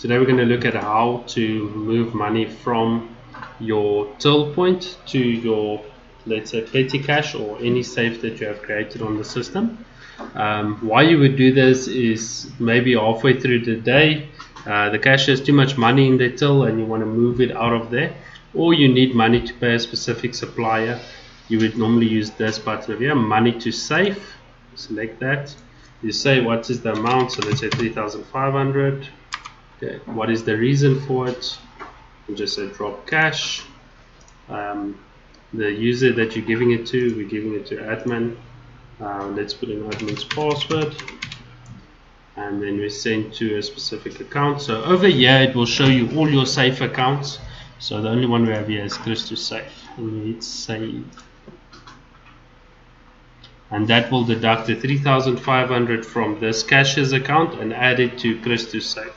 Today we're going to look at how to move money from your till point to your, let's say, petty cash or any safe that you have created on the system. Why you would do this is maybe halfway through the day the cash has too much money in the till and you want to move it out of there, or you need money to pay a specific supplier. You would normally use this button over here, money to save. Select that. You say what is the amount, so let's say 3,500. Okay. What is the reason for it? You just say drop cash. The user that you're giving it to, we're giving it to admin. Let's put in admin's password, and then we send to a specific account. So over here it will show you all your safe accounts. So the only one we have here is Chris to save, and we hit save, and that will deduct the 3,500 from this cashier's account and add it to Chris to save.